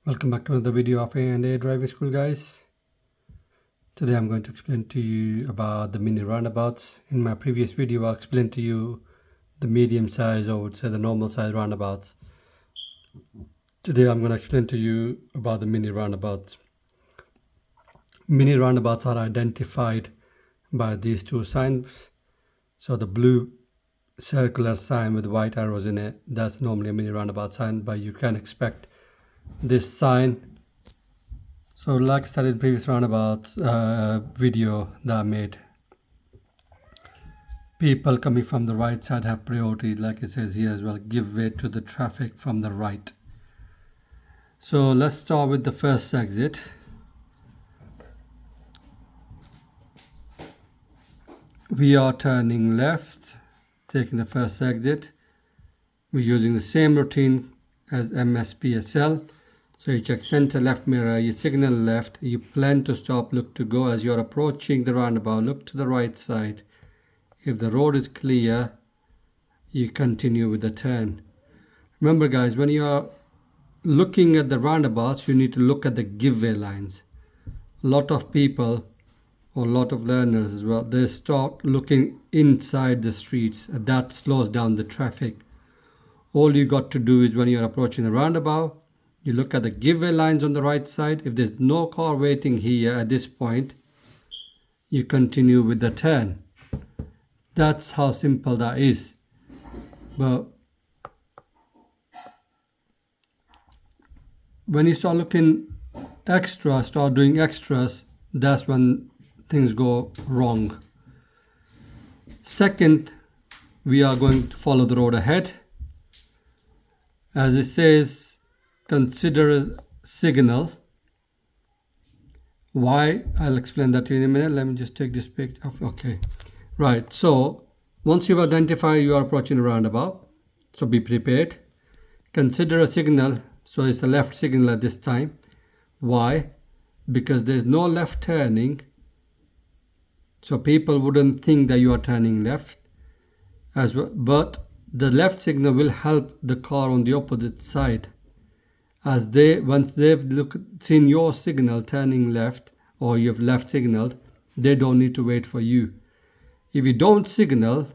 Welcome back to another video of A&A Driving School, guys. Today I'm going to explain to you about the mini roundabouts. In my previous video I explained to you the medium size, or I would say the normal size roundabouts. Today I'm going to explain to you about the mini roundabouts. Mini roundabouts are identified by these two signs. So the blue circular sign with white arrows in it, that's normally a mini roundabout sign, but you can expect this sign. So like I said in previous roundabouts video that I made, people coming from the right side have priority, like it says here as well, give way to the traffic from the right. So let's start with the first exit. We are turning left, taking the first exit. We're using the same routine as MSPSL. So you check center left mirror, you signal left, you plan to stop, look to go. As you're approaching the roundabout, look to the right side. If the road is clear, you continue with the turn. Remember guys, when you are looking at the roundabouts, you need to look at the give-way lines. A lot of people, or a lot of learners as well, they start looking inside the streets. That slows down the traffic. All you got to do is when you're approaching the roundabout, you look at the give-way lines on the right side. If there's no car waiting here at this point, you continue with the turn. That's how simple that is. But when you start looking extra, start doing extras, that's when things go wrong. Second, we are going to follow the road ahead. As it says, consider a signal. Why? I'll explain that to you in a minute. Let me just take this picture. Okay. Right. So once you've identified you are approaching a roundabout, so be prepared. Consider a signal. So it's a left signal at this time. Why? Because there's no left turning. So people wouldn't think that you are turning left as well. But the left signal will help the car on the opposite side. As once they've seen your signal turning left, or you've left signaled, they don't need to wait for you. If you don't signal,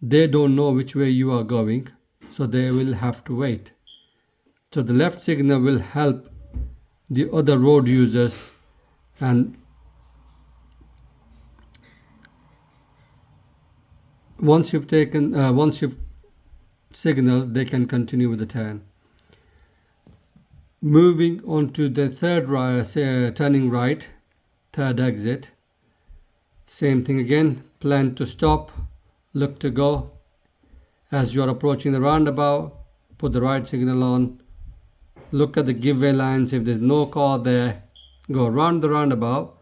they don't know which way you are going, so they will have to wait. So the left signal will help the other road users, and once you've signaled, they can continue with the turn. Moving on to the third turning right, third exit. Same thing again, plan to stop, look to go. As you're approaching the roundabout, put the right signal on, look at the give-way lines. If there's no car there, go around the roundabout.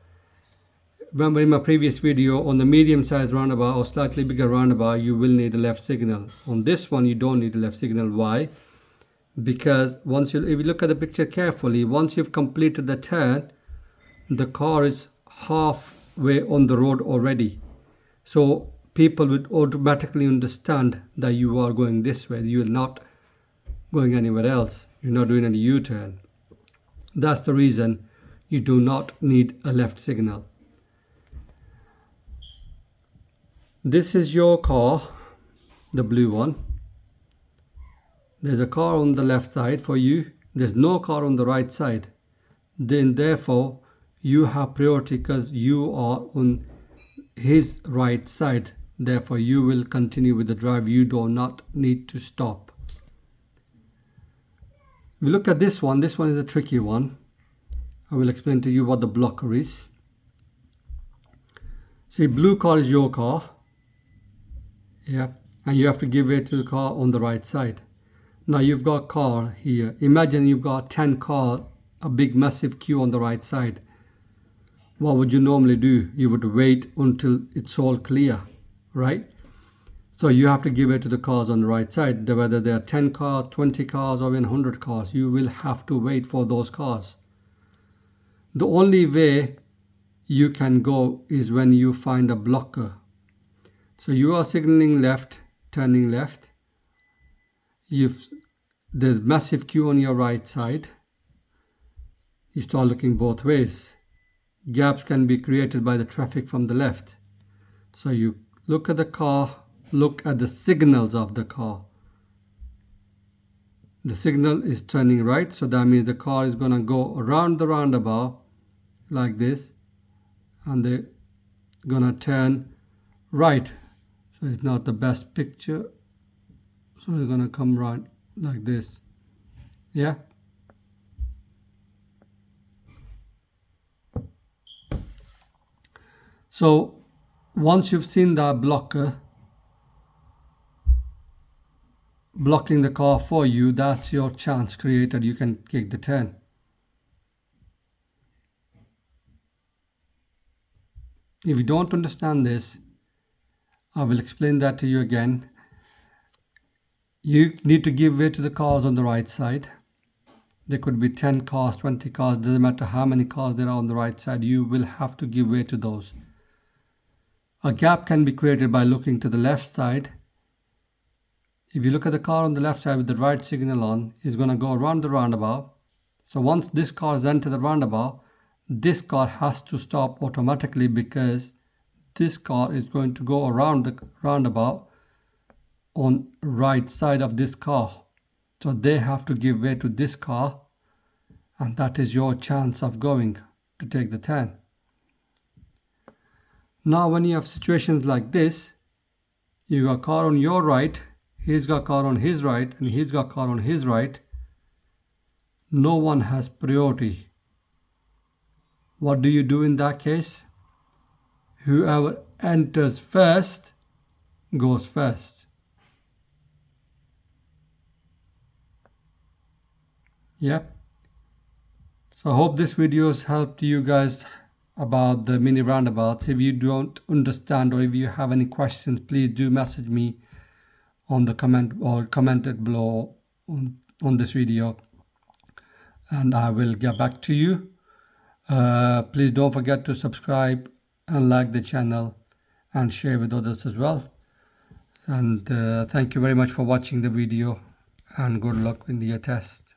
Remember in my previous video, on the medium-sized roundabout or slightly bigger roundabout, you will need a left signal. On this one, you don't need a left signal. Why? Because if you look at the picture carefully, once you've completed the turn, the car is halfway on the road already. So people would automatically understand that you are going this way. You are not going anywhere else. You're not doing any U-turn. That's the reason you do not need a left signal. This is your car, the blue one. There's a car on the left side for you. There's no car on the right side. Then therefore, you have priority because you are on his right side. Therefore, you will continue with the drive. You do not need to stop. We look at this one. This one is a tricky one. I will explain to you what the blocker is. See, blue car is your car. Yeah. And you have to give way to the car on the right side. Now you've got a car here. Imagine you've got 10 cars, a big massive queue on the right side. What would you normally do? You would wait until it's all clear, right? So you have to give way to the cars on the right side. Whether there are 10 cars, 20 cars, or even 100 cars, you will have to wait for those cars. The only way you can go is when you find a blocker. So you are signaling left, turning left. There's massive queue on your right side. you start looking both ways. Gaps can be created by the traffic from the left. So you look at the car, look at the signals of the car. The signal is turning right, so that means the car is going to go around the roundabout like this, and they're going to turn right. So it's not the best picture, so it's going to come right like this. Yeah. So once you've seen that blocker blocking the car for you, that's your chance created. You can take the turn. If you don't understand this, I will explain that to you again. You need to give way to the cars on the right side. There could be 10 cars, 20 cars, doesn't matter how many cars there are on the right side, you will have to give way to those. A gap can be created by looking to the left side. If you look at the car on the left side with the right signal on, it's going to go around the roundabout. So once this car has entered the roundabout, this car has to stop automatically because this car is going to go around the roundabout on right side of this car. So they have to give way to this car, and that is your chance of going to take the turn. Now when you have situations like this, you got a car on your right, he's got a car on his right, and he's got a car on his right. No one has priority. What do you do in that case? Whoever enters first goes first. Yep. So I hope this video has helped you guys about the mini roundabouts. If you don't understand or if you have any questions, please do message me on the comment or comment it below on this video, and I will get back to you. Please don't forget to subscribe and like the channel and share with others as well. And thank you very much for watching the video, and good luck in your test.